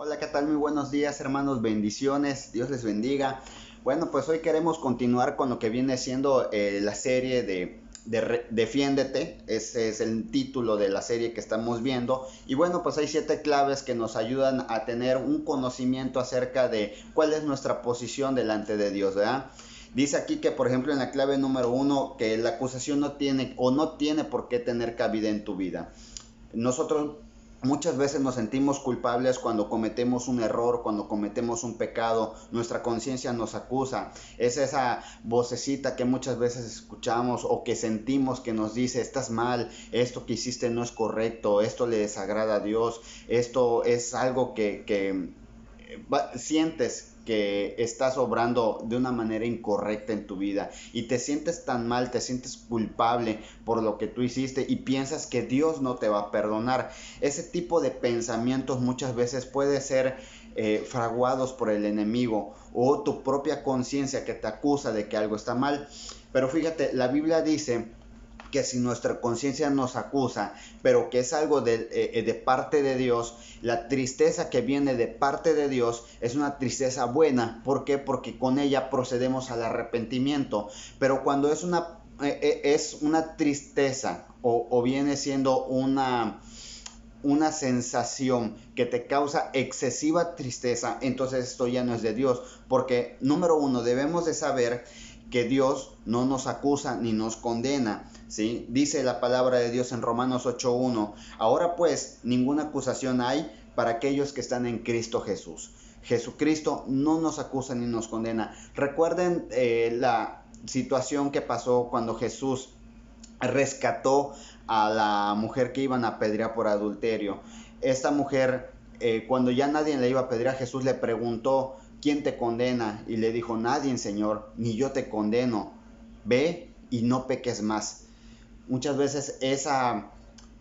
Hola, ¿qué tal? Muy buenos días, hermanos, bendiciones, Dios les bendiga. Bueno, pues hoy queremos continuar con lo que viene siendo la serie de Defiéndete. Ese es el título de la serie que estamos viendo. Y bueno, pues hay 7 claves que nos ayudan a tener un conocimiento acerca de cuál es nuestra posición delante de Dios, ¿verdad? Dice aquí que, por ejemplo, en la clave número 1, que la acusación no tiene por qué tener cabida en tu vida. Nosotros muchas veces nos sentimos culpables cuando cometemos un error, cuando cometemos un pecado. Nuestra conciencia nos acusa. Es esa vocecita que muchas veces escuchamos o que sentimos que nos dice: estás mal, esto que hiciste no es correcto, esto le desagrada a Dios, esto es algo que sientes que estás obrando de una manera incorrecta en tu vida y te sientes tan mal, te sientes culpable por lo que tú hiciste y piensas que Dios no te va a perdonar. Ese tipo de pensamientos muchas veces puede ser fraguados por el enemigo o tu propia conciencia que te acusa de que algo está mal. Pero fíjate, la Biblia dice que si nuestra conciencia nos acusa, pero que es algo de parte de Dios, la tristeza que viene de parte de Dios es una tristeza buena. ¿Por qué? Porque con ella procedemos al arrepentimiento. Pero cuando es una tristeza o viene siendo una sensación que te causa excesiva tristeza, entonces esto ya no es de Dios. Porque número uno, debemos de saber que Dios no nos acusa ni nos condena, ¿sí? Dice la palabra de Dios en Romanos 8:1: ahora pues ninguna acusación hay para aquellos que están en Cristo Jesús. Jesucristo no nos acusa ni nos condena. Recuerden la situación que pasó cuando Jesús rescató a la mujer que iban a apedrear por adulterio. Esta mujer, cuando ya nadie le iba a apedrear, Jesús le preguntó: ¿quién te condena? Y le dijo: nadie, Señor, ni yo te condeno. Ve y no peques más. Muchas veces esa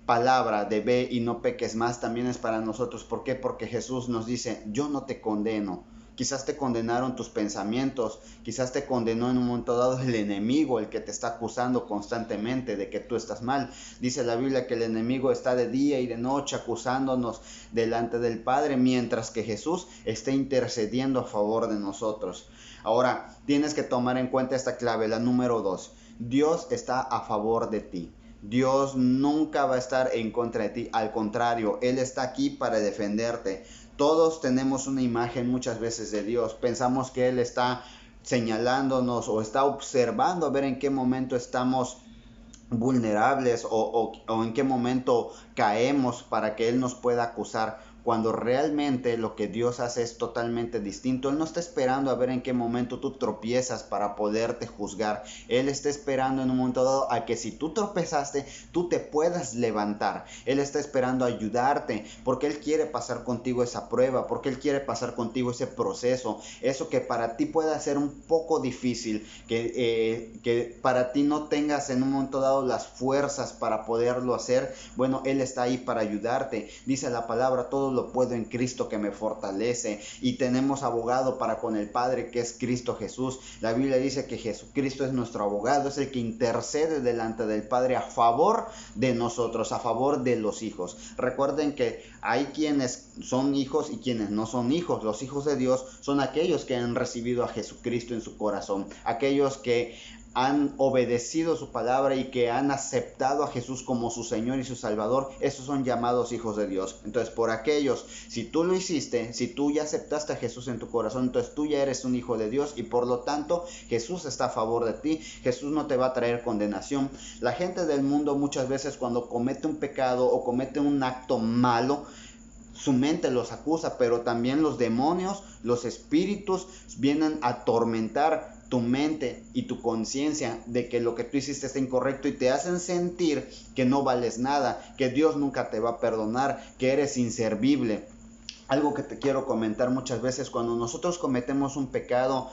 palabra de ve y no peques más también es para nosotros. ¿Por qué? Porque Jesús nos dice: yo no te condeno. Quizás te condenaron tus pensamientos, quizás te condenó en un momento dado el enemigo, el que te está acusando constantemente de que tú estás mal. Dice la Biblia que el enemigo está de día y de noche acusándonos delante del Padre, mientras que Jesús está intercediendo a favor de nosotros. Ahora, tienes que tomar en cuenta esta clave, la número 2. Dios está a favor de ti. Dios nunca va a estar en contra de ti, al contrario, Él está aquí para defenderte. Todos tenemos una imagen muchas veces de Dios, pensamos que Él está señalándonos o está observando a ver en qué momento estamos vulnerables o en qué momento caemos para que Él nos pueda acusar, cuando realmente lo que Dios hace es totalmente distinto. Él no está esperando a ver en qué momento tú tropiezas para poderte juzgar. Él está esperando en un momento dado a que si tú tropezaste, tú te puedas levantar. Él está esperando ayudarte porque Él quiere pasar contigo esa prueba, porque Él quiere pasar contigo ese proceso, eso que para ti pueda ser un poco difícil, que para ti no tengas en un momento dado las fuerzas para poderlo hacer. Bueno, Él está ahí para ayudarte. Dice la palabra: todo lo puedo en Cristo que me fortalece. Y tenemos abogado para con el Padre, que es Cristo Jesús. La Biblia dice que Jesucristo es nuestro abogado, es el que intercede delante del Padre a favor de nosotros, a favor de los hijos. Recuerden que hay quienes son hijos y quienes no son hijos. Los hijos de Dios son aquellos que han recibido a Jesucristo en su corazón, aquellos que han obedecido su palabra y que han aceptado a Jesús como su Señor y su Salvador. Esos son llamados hijos de Dios. Entonces, por aquellos, si tú lo hiciste, si tú ya aceptaste a Jesús en tu corazón, entonces tú ya eres un hijo de Dios y por lo tanto Jesús está a favor de ti. Jesús no te va a traer condenación. La gente del mundo muchas veces, cuando comete un pecado o comete un acto malo, su mente los acusa, pero también los demonios, los espíritus vienen a atormentar tu mente y tu conciencia de que lo que tú hiciste está incorrecto y te hacen sentir que no vales nada, que Dios nunca te va a perdonar, que eres inservible. Algo que te quiero comentar: muchas veces cuando nosotros cometemos un pecado,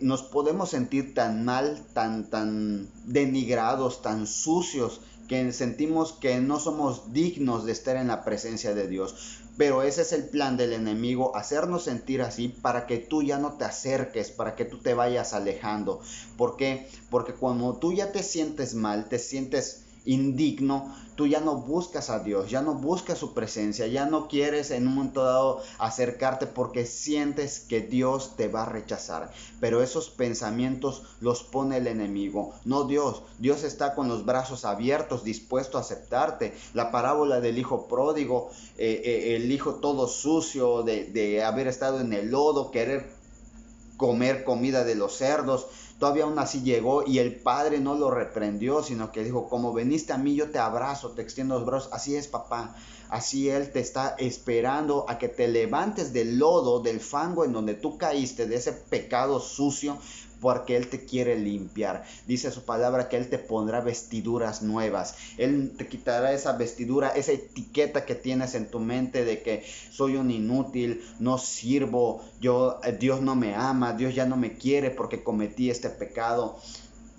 nos podemos sentir tan mal, tan denigrados, tan sucios, que sentimos que no somos dignos de estar en la presencia de Dios. Pero ese es el plan del enemigo: hacernos sentir así para que tú ya no te acerques, para que tú te vayas alejando. ¿Por qué? Porque cuando tú ya te sientes mal, te sientes indigno, tú ya no buscas a Dios, ya no buscas su presencia, ya no quieres en un momento dado acercarte porque sientes que Dios te va a rechazar. Pero esos pensamientos los pone el enemigo, no Dios. Dios está con los brazos abiertos, dispuesto a aceptarte. La parábola del hijo pródigo, el hijo todo sucio de haber estado en el lodo, querer comer comida de los cerdos, todavía aún así llegó y el padre no lo reprendió, sino que dijo, como veniste a mí, yo te abrazo, te extiendo los brazos. Así es, papá, así Él te está esperando a que te levantes del lodo, del fango en donde tú caíste, de ese pecado sucio, porque Él te quiere limpiar. Dice su palabra que Él te pondrá vestiduras nuevas. Él te quitará esa vestidura, esa etiqueta que tienes en tu mente de que soy un inútil, no sirvo, Dios no me ama, Dios ya no me quiere porque cometí este pecado.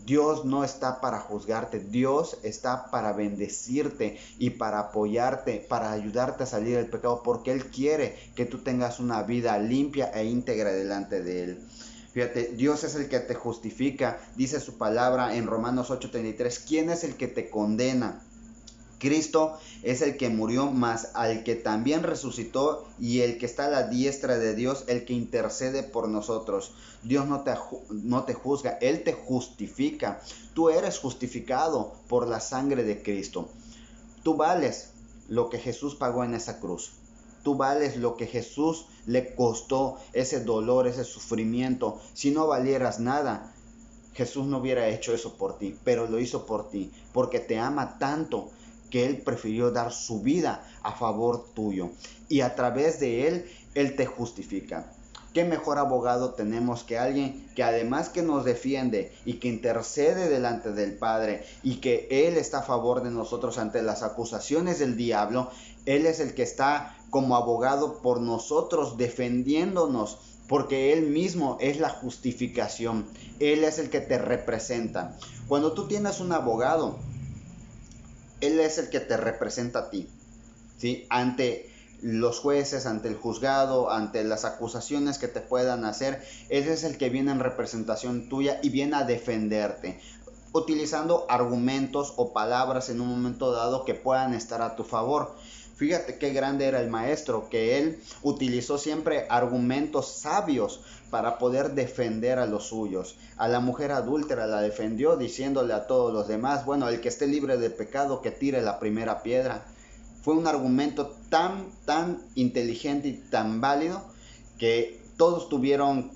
Dios no está para juzgarte, Dios está para bendecirte y para apoyarte, para ayudarte a salir del pecado, porque Él quiere que tú tengas una vida limpia e íntegra delante de Él. Fíjate, Dios es el que te justifica, dice su palabra en Romanos 8:33, ¿quién es el que te condena? Cristo es el que murió, mas al que también resucitó y el que está a la diestra de Dios, el que intercede por nosotros. Dios no te juzga, Él te justifica. Tú eres justificado por la sangre de Cristo. Tú vales lo que Jesús pagó en esa cruz. Tú vales lo que Jesús le costó, ese dolor, ese sufrimiento. Si no valieras nada, Jesús no hubiera hecho eso por ti, pero lo hizo por ti, porque te ama tanto que Él prefirió dar su vida a favor tuyo. Y a través de Él, Él te justifica. ¿Qué mejor abogado tenemos que alguien que además que nos defiende y que intercede delante del Padre y que Él está a favor de nosotros ante las acusaciones del diablo? Él es el que está como abogado por nosotros defendiéndonos, porque Él mismo es la justificación. Él es el que te representa. Cuando tú tienes un abogado, Él es el que te representa a ti, ¿sí? Ante los jueces, ante el juzgado, ante las acusaciones que te puedan hacer, Él es el que viene en representación tuya y viene a defenderte, utilizando argumentos o palabras en un momento dado que puedan estar a tu favor. Fíjate qué grande era el maestro, que él utilizó siempre argumentos sabios para poder defender a los suyos. A la mujer adúltera la defendió diciéndole a todos los demás, bueno, el que esté libre de pecado que tire la primera piedra. Fue un argumento tan inteligente y tan válido que todos tuvieron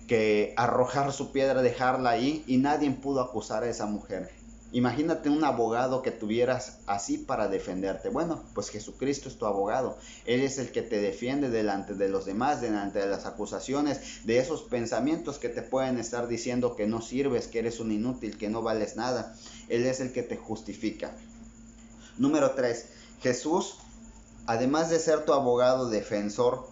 que arrojar su piedra, dejarla ahí y nadie pudo acusar a esa mujer. Imagínate un abogado que tuvieras así para defenderte. Bueno, pues Jesucristo es tu abogado. Él es el que te defiende delante de los demás, delante de las acusaciones, de esos pensamientos que te pueden estar diciendo que no sirves, que eres un inútil, que no vales nada. Él es el que te justifica. Número 3. Jesús, además de ser tu abogado defensor,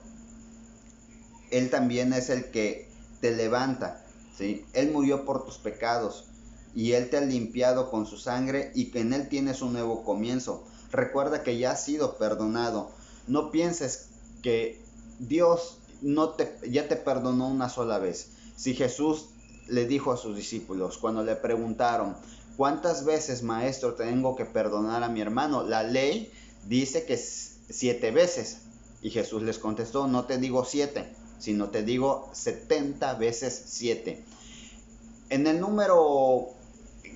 Él también es el que te levanta, ¿sí? Él murió por tus pecados y Él te ha limpiado con su sangre y que en Él tienes un nuevo comienzo. Recuerda que ya has sido perdonado. No pienses que Dios ya te perdonó una sola vez. Si Jesús le dijo a sus discípulos cuando le preguntaron, ¿cuántas veces, maestro, tengo que perdonar a mi hermano? La ley dice que 7 veces. Y Jesús les contestó, no te digo 7, sino te digo 70 veces 7. En el número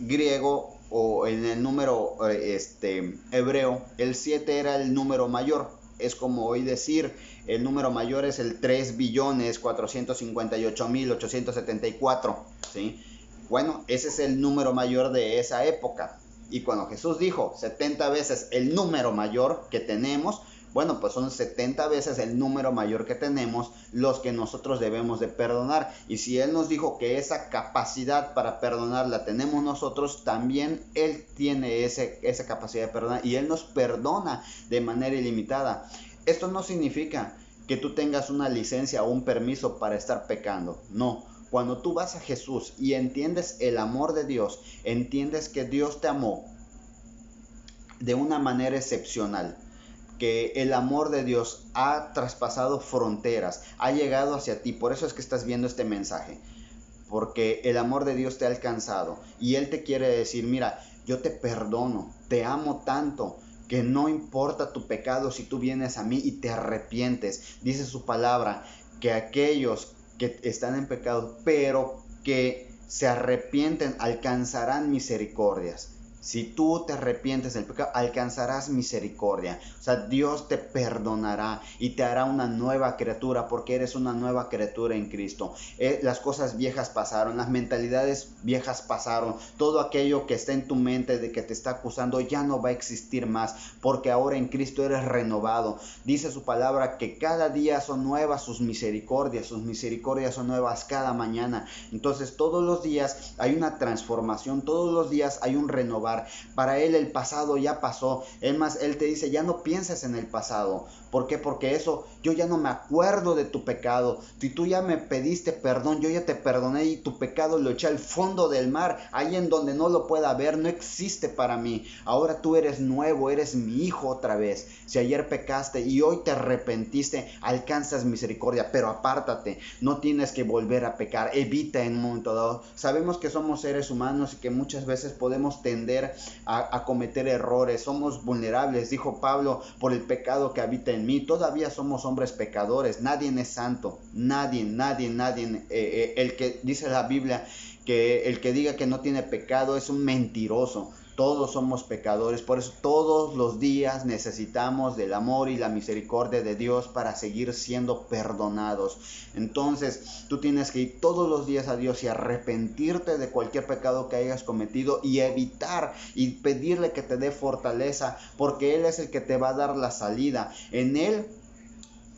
griego o en el número hebreo, el 7 era el número mayor. Es como hoy decir, el número mayor es el 3.458.874, ¿sí? Bueno, ese es el número mayor de esa época. Y cuando Jesús dijo 70 veces el número mayor que tenemos, bueno, pues son 70 veces el número mayor que tenemos los que nosotros debemos de perdonar. Y si Él nos dijo que esa capacidad para perdonar la tenemos nosotros, también Él tiene esa capacidad de perdonar y Él nos perdona de manera ilimitada. Esto no significa que tú tengas una licencia o un permiso para estar pecando, no. Cuando tú vas a Jesús y entiendes el amor de Dios, entiendes que Dios te amó de una manera excepcional, que el amor de Dios ha traspasado fronteras, ha llegado hacia ti. Por eso es que estás viendo este mensaje, porque el amor de Dios te ha alcanzado y Él te quiere decir, mira, yo te perdono, te amo tanto que no importa tu pecado si tú vienes a mí y te arrepientes. Dice su palabra que aquellos que están en pecado, pero que se arrepienten, alcanzarán misericordias. Si tú te arrepientes del pecado, alcanzarás misericordia. O sea, Dios te perdonará y te hará una nueva criatura, porque eres una nueva criatura en Cristo. Las cosas viejas pasaron, las mentalidades viejas pasaron. Todo aquello que está en tu mente de que te está acusando ya no va a existir más, porque ahora en Cristo eres renovado. Dice su palabra que cada día son nuevas sus misericordias son nuevas cada mañana. Entonces todos los días hay una transformación, todos los días hay un renovar. Para Él el pasado ya pasó. Es más, Él te dice, ya no pienses en el pasado. ¿Por qué? Porque eso, yo ya no me acuerdo de tu pecado. Si tú ya me pediste perdón, yo ya te perdoné y tu pecado lo eché al fondo del mar, ahí en donde no lo pueda ver, no existe para mí. Ahora tú eres nuevo, eres mi hijo otra vez. Si ayer pecaste y hoy te arrepentiste, alcanzas misericordia, pero apártate, no tienes que volver a pecar, evita en un momento dado. Sabemos que somos seres humanos y que muchas veces podemos tender a cometer errores, somos vulnerables, dijo Pablo, por el pecado que habita en mí. Todavía somos hombres pecadores, nadie es santo, nadie, el que dice la Biblia que el que diga que no tiene pecado es un mentiroso. Todos somos pecadores, por eso todos los días necesitamos del amor y la misericordia de Dios para seguir siendo perdonados. Entonces tú tienes que ir todos los días a Dios y arrepentirte de cualquier pecado que hayas cometido y evitar y pedirle que te dé fortaleza, porque Él es el que te va a dar la salida. En Él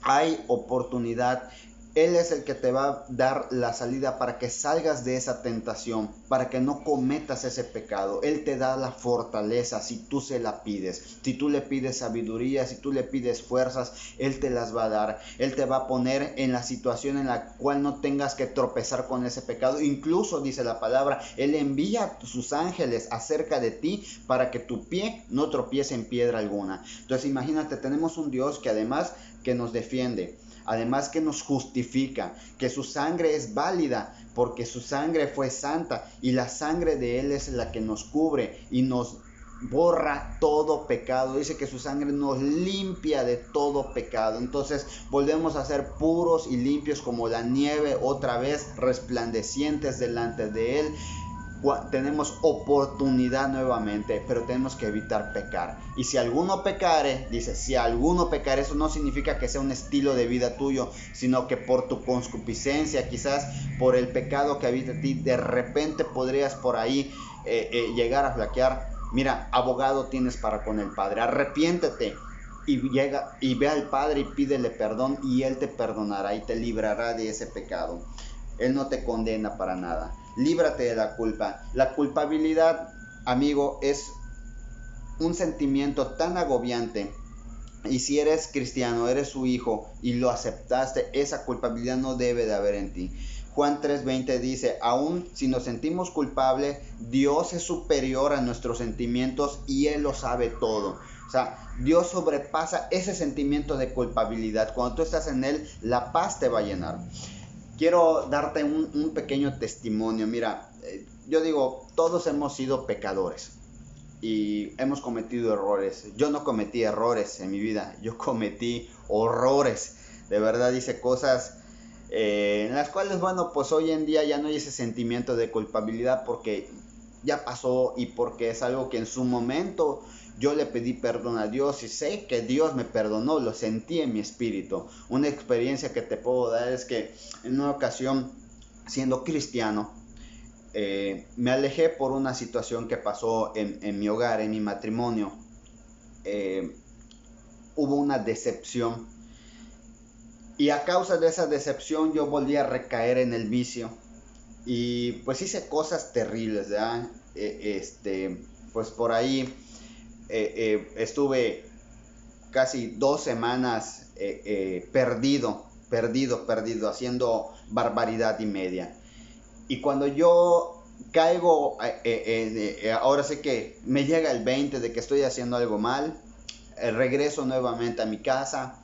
hay oportunidad. Él es el que te va a dar la salida para que salgas de esa tentación, para que no cometas ese pecado. Él te da la fortaleza si tú se la pides. Si tú le pides sabiduría, si tú le pides fuerzas, Él te las va a dar. Él te va a poner en la situación en la cual no tengas que tropezar con ese pecado. Incluso dice la palabra, Él envía a sus ángeles acerca de ti para que tu pie no tropiece en piedra alguna. Entonces imagínate, tenemos un Dios que además que nos defiende, además que nos justifica, que su sangre es válida porque su sangre fue santa y la sangre de Él es la que nos cubre y nos borra todo pecado. Dice que su sangre nos limpia de todo pecado. Entonces volvemos a ser puros y limpios como la nieve, otra vez resplandecientes delante de Él. Tenemos oportunidad nuevamente, pero tenemos que evitar pecar. Y si alguno pecare, dice, si alguno pecare, eso no significa que sea un estilo de vida tuyo, sino que por tu concupiscencia, quizás por el pecado que habita en ti, de repente podrías por ahí llegar a flaquear. Mira, abogado tienes para con el Padre. Arrepiéntete y llega y ve al Padre y pídele perdón y Él te perdonará y te librará de ese pecado. Él no te condena para nada. Líbrate de la culpa. La culpabilidad, amigo, es un sentimiento tan agobiante. Y si eres cristiano, eres su hijo y lo aceptaste, esa culpabilidad no debe de haber en ti. Juan 3:20 dice, aún si nos sentimos culpables, Dios es superior a nuestros sentimientos y Él lo sabe todo. O sea, Dios sobrepasa ese sentimiento de culpabilidad. Cuando tú estás en Él, la paz te va a llenar. Quiero darte un pequeño testimonio. Mira, yo digo, todos hemos sido pecadores y hemos cometido errores. Yo no cometí errores en mi vida, yo cometí horrores. De verdad hice cosas en las cuales, bueno, pues hoy en día ya no hay ese sentimiento de culpabilidad porque ya pasó y porque es algo que en su momento yo le pedí perdón a Dios y sé que Dios me perdonó, lo sentí en mi espíritu. Una experiencia que te puedo dar es que en una ocasión, siendo cristiano, me alejé por una situación que pasó en mi hogar, en mi matrimonio. Hubo una decepción y a causa de esa decepción yo volví a recaer en el vicio y pues hice cosas terribles, ¿verdad? Pues por ahí estuve casi 2 semanas perdido, haciendo barbaridad y media. Y cuando yo caigo, ahora sé que me llega el 20 de que estoy haciendo algo mal, regreso nuevamente a mi casa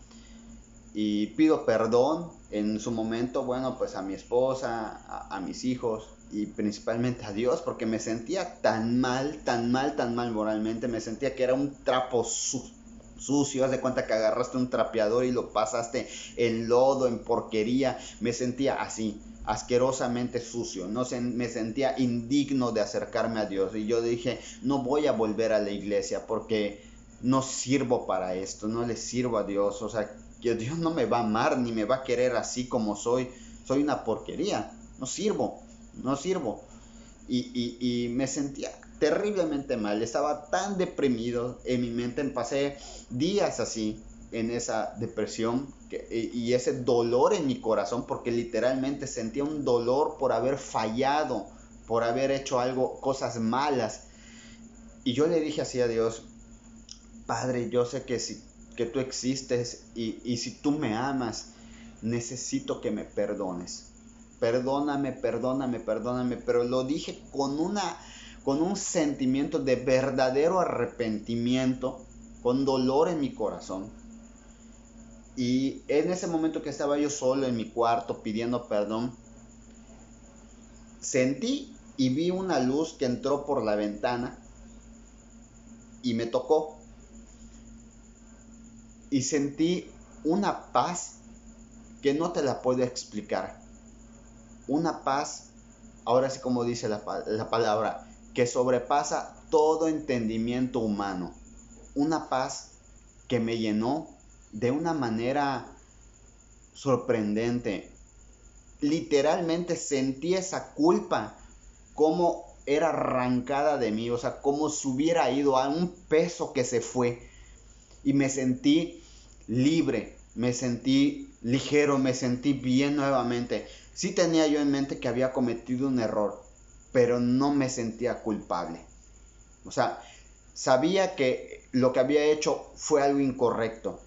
y pido perdón en su momento, bueno, pues a mi esposa, a mis hijos y principalmente a Dios, porque me sentía tan mal, tan mal moralmente, me sentía que era un trapo sucio, haz de cuenta que agarraste un trapeador y lo pasaste en lodo, en porquería, me sentía así, asquerosamente sucio, no sé, me sentía indigno de acercarme a Dios y yo dije, no voy a volver a la iglesia porque no sirvo para esto, no le sirvo a Dios, o sea, que Dios no me va a amar ni me va a querer así como soy una porquería, no sirvo, no sirvo. Y me sentía terriblemente mal, estaba tan deprimido en mi mente, pasé días así en esa depresión y ese dolor en mi corazón, porque literalmente sentía un dolor por haber fallado, por haber hecho algo, cosas malas. Y yo le dije así a Dios, Padre, yo sé que tú existes y si tú me amas, necesito que me perdones. Perdóname, perdóname, perdóname, pero lo dije con un sentimiento de verdadero arrepentimiento, con dolor en mi corazón. Y en ese momento que estaba yo solo en mi cuarto pidiendo perdón, sentí y vi una luz que entró por la ventana y me tocó. Y sentí una paz que no te la puedo explicar. Una paz, ahora sí como dice la palabra, que sobrepasa todo entendimiento humano. Una paz que me llenó de una manera sorprendente. Literalmente sentí esa culpa, como era arrancada de mí, o sea, como si hubiera ido a un peso que se fue. Y me sentí libre, me sentí ligero, me sentí bien nuevamente. Sí tenía yo en mente que había cometido un error, pero no me sentía culpable. O sea, sabía que lo que había hecho fue algo incorrecto,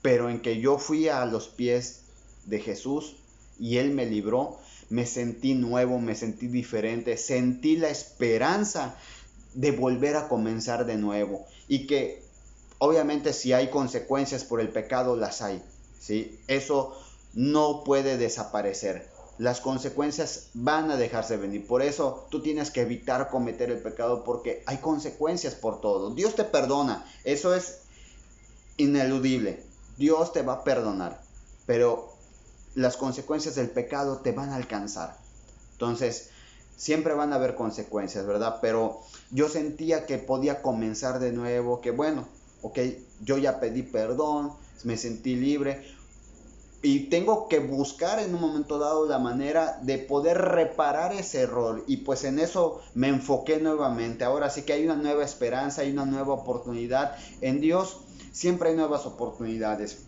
pero en que yo fui a los pies de Jesús y Él me libró, me sentí nuevo, me sentí diferente, sentí la esperanza de volver a comenzar de nuevo y que obviamente si hay consecuencias por el pecado, las hay, ¿sí? Eso no puede desaparecer. Las consecuencias van a dejarse venir. Por eso tú tienes que evitar cometer el pecado porque hay consecuencias por todo. Dios te perdona, eso es ineludible. Dios te va a perdonar, pero las consecuencias del pecado te van a alcanzar. Entonces, siempre van a haber consecuencias, ¿verdad? Pero yo sentía que podía comenzar de nuevo, que bueno, ok, yo ya pedí perdón, me sentí libre y tengo que buscar en un momento dado la manera de poder reparar ese error y pues en eso me enfoqué nuevamente. Ahora sí que hay una nueva esperanza, hay una nueva oportunidad. En Dios siempre hay nuevas oportunidades.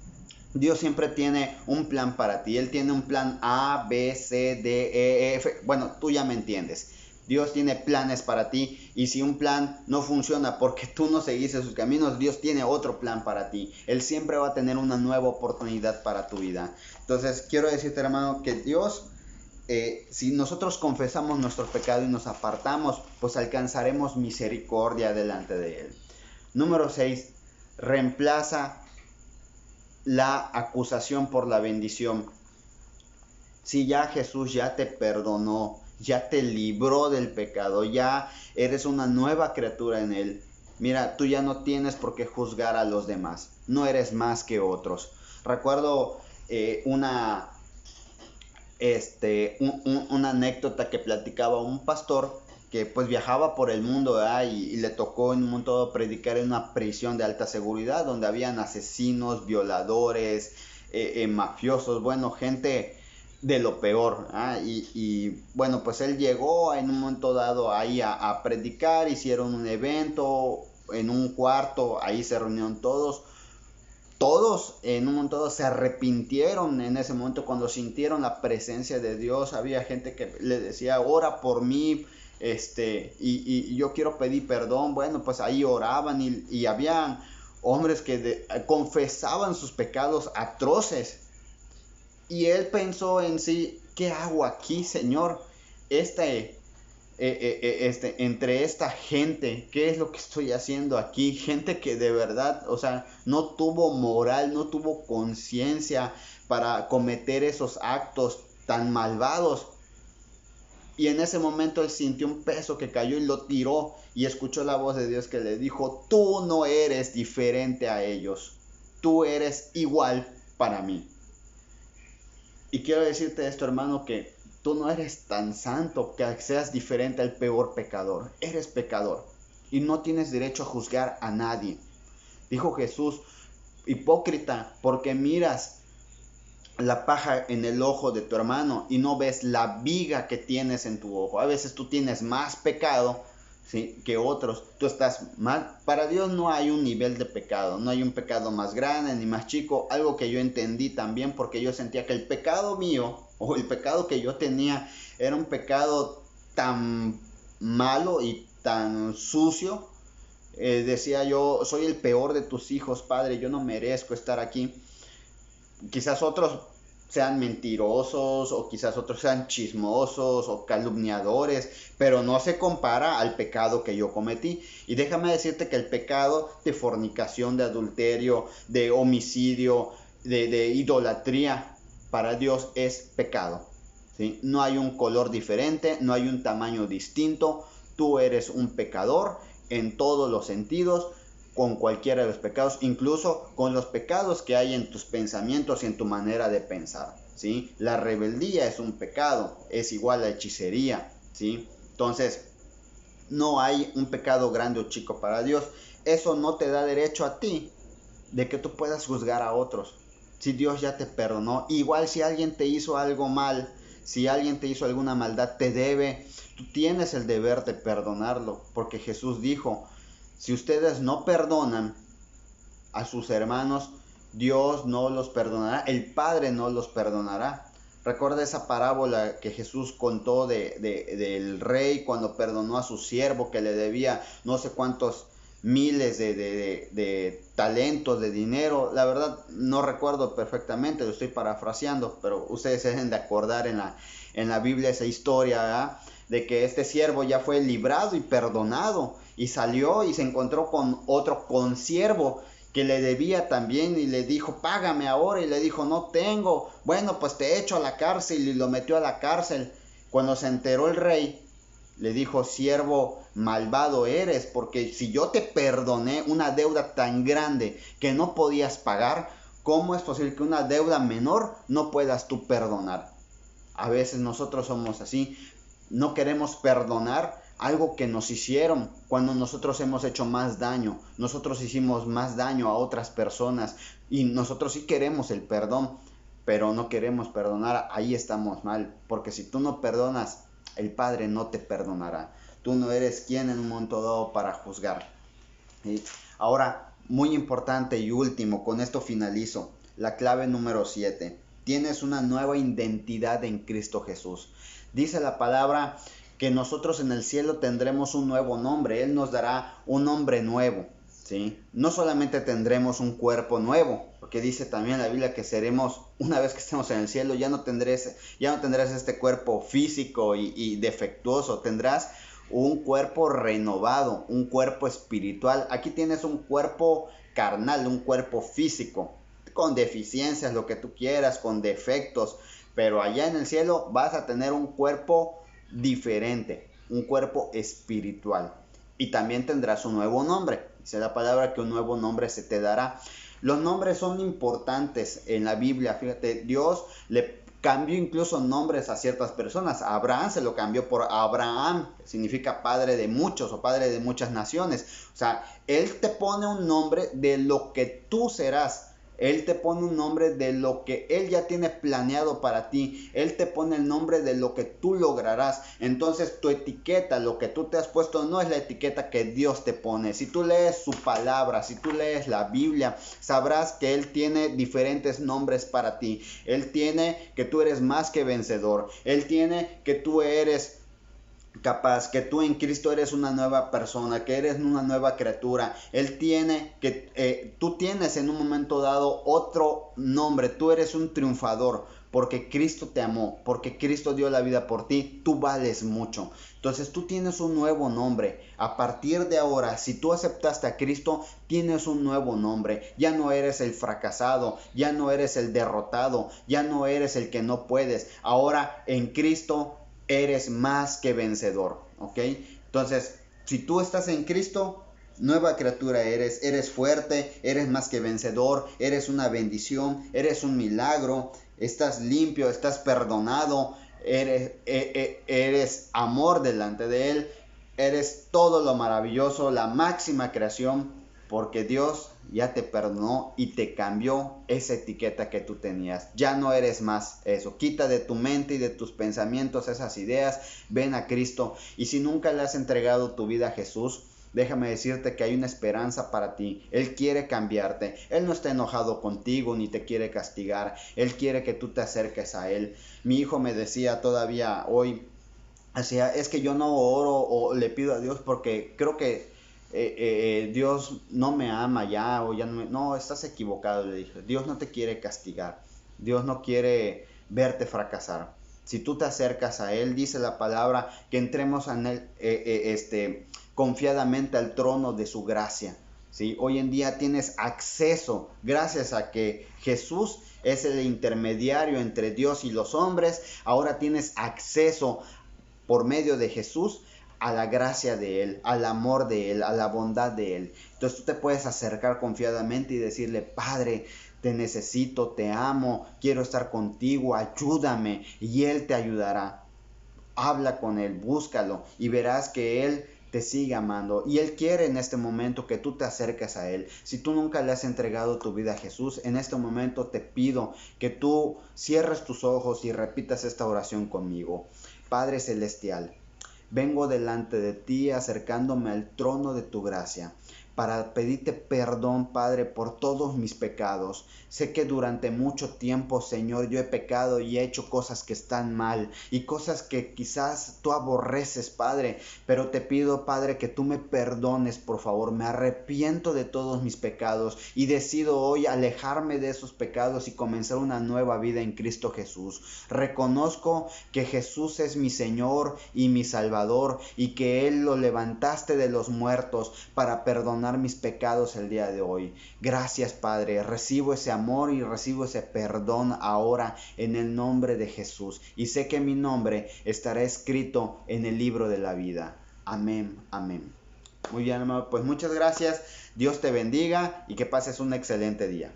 Dios siempre tiene un plan para ti. Él tiene un plan A, B, C, D, E, F. Bueno, tú ya me entiendes. Dios tiene planes para ti y si un plan no funciona porque tú no seguiste sus caminos, Dios tiene otro plan para ti. Él siempre va a tener una nueva oportunidad para tu vida. Entonces, quiero decirte, hermano, que Dios, si nosotros confesamos nuestro pecado y nos apartamos, pues alcanzaremos misericordia delante de Él. Número 6. Reemplaza la acusación por la bendición. Si ya Jesús ya te perdonó, ya te libró del pecado, ya eres una nueva criatura en Él. Mira, tú ya no tienes por qué juzgar a los demás, no eres más que otros. Recuerdo una anécdota que platicaba un pastor que pues viajaba por el mundo y le tocó en un momento predicar en una prisión de alta seguridad donde habían asesinos, violadores, mafiosos, bueno, gente de lo peor. Y bueno, pues él llegó en un momento dado ahí a predicar, hicieron un evento en un cuarto, ahí se reunieron todos en un momento se arrepintieron en ese momento cuando sintieron la presencia de Dios. Había gente que le decía, ora por mí, y yo quiero pedir perdón. Bueno, pues ahí oraban y habían hombres que confesaban sus pecados atroces. Y él pensó en sí, ¿qué hago aquí, Señor? entre esta gente, ¿qué es lo que estoy haciendo aquí? Gente que de verdad, o sea, no tuvo moral, no tuvo conciencia para cometer esos actos tan malvados. Y en ese momento él sintió un peso que cayó y lo tiró y escuchó la voz de Dios que le dijo, tú no eres diferente a ellos, tú eres igual para mí. Y quiero decirte esto, hermano, que tú no eres tan santo que seas diferente al peor pecador. Eres pecador y no tienes derecho a juzgar a nadie. Dijo Jesús, hipócrita, porque miras la paja en el ojo de tu hermano y no ves la viga que tienes en tu ojo. A veces tú tienes más pecado, ¿sí?, que otros. Tú estás mal. Para Dios no hay un nivel de pecado. No hay un pecado más grande ni más chico. Algo que yo entendí también porque yo sentía que el pecado mío o el pecado que yo tenía era un pecado tan malo y tan sucio. Decía yo, soy el peor de tus hijos, Padre. Yo no merezco estar aquí. Quizás otros sean mentirosos o quizás otros sean chismosos o calumniadores, pero no se compara al pecado que yo cometí. Y déjame decirte que el pecado de fornicación, de adulterio, de homicidio, de idolatría, para Dios es pecado, ¿sí? No hay un color diferente, no hay un tamaño distinto. Tú eres un pecador en todos los sentidos, con cualquiera de los pecados, incluso con los pecados que hay en tus pensamientos y en tu manera de pensar, ¿sí? La rebeldía es un pecado, es igual a hechicería, ¿sí? Entonces, no hay un pecado grande o chico para Dios. Eso no te da derecho a ti de que tú puedas juzgar a otros. Si Dios ya te perdonó, igual si alguien te hizo algo mal, si alguien te hizo alguna maldad, tú tienes el deber de perdonarlo, porque Jesús dijo, si ustedes no perdonan a sus hermanos, Dios no los perdonará, el Padre no los perdonará. Recuerda esa parábola que Jesús contó del rey cuando perdonó a su siervo que le debía no sé cuántos miles de talentos de dinero. La verdad no recuerdo perfectamente, lo estoy parafraseando, pero ustedes se deben de acordar en la Biblia esa historia, ¿verdad?, de que este siervo ya fue librado y perdonado y salió y se encontró con otro consiervo que le debía también y le dijo, págame ahora, y le dijo, no tengo. Bueno, pues te echo a la cárcel, y lo metió a la cárcel. Cuando se enteró el rey, le dijo, siervo malvado eres, porque si yo te perdoné una deuda tan grande que no podías pagar, ¿cómo es posible que una deuda menor no puedas tú perdonar? A veces nosotros somos así, no queremos perdonar algo que nos hicieron cuando nosotros hemos hecho más daño. Nosotros hicimos más daño a otras personas y nosotros sí queremos el perdón, pero no queremos perdonar. Ahí estamos mal, porque si tú no perdonas, el Padre no te perdonará. Tú no eres quien en un momento dado para juzgar. ¿Sí? Ahora, muy importante y último, con esto finalizo, la clave número 7. Tienes una nueva identidad en Cristo Jesús. Dice la palabra que nosotros en el cielo tendremos un nuevo nombre. Él nos dará un nombre nuevo, ¿sí? No solamente tendremos un cuerpo nuevo, porque dice también la Biblia que seremos, una vez que estemos en el cielo, ya no tendrás este cuerpo físico y defectuoso. Tendrás un cuerpo renovado, un cuerpo espiritual. Aquí tienes un cuerpo carnal, un cuerpo físico, con deficiencias, lo que tú quieras, con defectos, pero allá en el cielo vas a tener un cuerpo diferente, un cuerpo espiritual, y también tendrás un nuevo nombre. Dice la palabra que un nuevo nombre se te dará. Los nombres son importantes en la Biblia. Fíjate, Dios le cambió incluso nombres a ciertas personas. A Abraham se lo cambió por Abraham, que significa padre de muchos o padre de muchas naciones. O sea, Él te pone un nombre de lo que tú serás. Él te pone un nombre de lo que Él ya tiene planeado para ti. Él te pone el nombre de lo que tú lograrás. Entonces tu etiqueta, lo que tú te has puesto, no es la etiqueta que Dios te pone. Si tú lees su palabra, si tú lees la Biblia, sabrás que Él tiene diferentes nombres para ti. Él tiene que tú eres más que vencedor. Él tiene que tú eres capaz que tú en Cristo eres una nueva persona, que eres una nueva criatura. Tú tienes en un momento dado otro nombre, tú eres un triunfador, porque Cristo te amó, porque Cristo dio la vida por ti, tú vales mucho. Entonces tú tienes un nuevo nombre. A partir de ahora, si tú aceptaste a Cristo, tienes un nuevo nombre. Ya no eres el fracasado, ya no eres el derrotado, ya no eres el que no puedes. Ahora en Cristo eres más que vencedor, ¿ok? Entonces, si tú estás en Cristo, nueva criatura eres fuerte, eres más que vencedor, eres una bendición, eres un milagro, estás limpio, estás perdonado, eres amor delante de Él, eres todo lo maravilloso, la máxima creación, porque Dios ya te perdonó y te cambió esa etiqueta que tú tenías. Ya no eres más eso. Quita de tu mente y de tus pensamientos esas ideas. Ven a Cristo. Y si nunca le has entregado tu vida a Jesús, déjame decirte que hay una esperanza para ti. Él quiere cambiarte. Él no está enojado contigo ni te quiere castigar. Él quiere que tú te acerques a Él. Mi hijo me decía todavía hoy, es que yo no oro o le pido a Dios porque creo que Dios no me ama ya o ya no me... No, estás equivocado, le dije. Dios no te quiere castigar. Dios no quiere verte fracasar. Si tú te acercas a Él, dice la palabra, que entremos en Él confiadamente al trono de su gracia. ¿Sí? Hoy en día tienes acceso, gracias a que Jesús es el intermediario entre Dios y los hombres. Ahora tienes acceso por medio de Jesús a la gracia de Él, al amor de Él, a la bondad de Él. Entonces tú te puedes acercar confiadamente y decirle: Padre, te necesito, te amo, quiero estar contigo, ayúdame, y Él te ayudará. Habla con Él, búscalo y verás que Él te sigue amando, y Él quiere en este momento que tú te acerques a Él. Si tú nunca le has entregado tu vida a Jesús, en este momento te pido que tú cierres tus ojos y repitas esta oración conmigo. Padre Celestial, vengo delante de ti acercándome al trono de tu gracia para pedirte perdón, Padre, por todos mis pecados. Sé que durante mucho tiempo, Señor, yo he pecado y he hecho cosas que están mal y cosas que quizás tú aborreces, Padre, pero te pido, Padre, que tú me perdones, por favor. Me arrepiento de todos mis pecados y decido hoy alejarme de esos pecados y comenzar una nueva vida en Cristo Jesús. Reconozco que Jesús es mi Señor y mi Salvador, y que Él lo levantaste de los muertos para perdonar mis pecados el día de hoy. Gracias, Padre. Recibo ese amor y recibo ese perdón ahora en el nombre de Jesús. Y sé que mi nombre estará escrito en el libro de la vida. Amén, amén. Muy bien, hermano. Pues muchas gracias. Dios te bendiga y que pases un excelente día.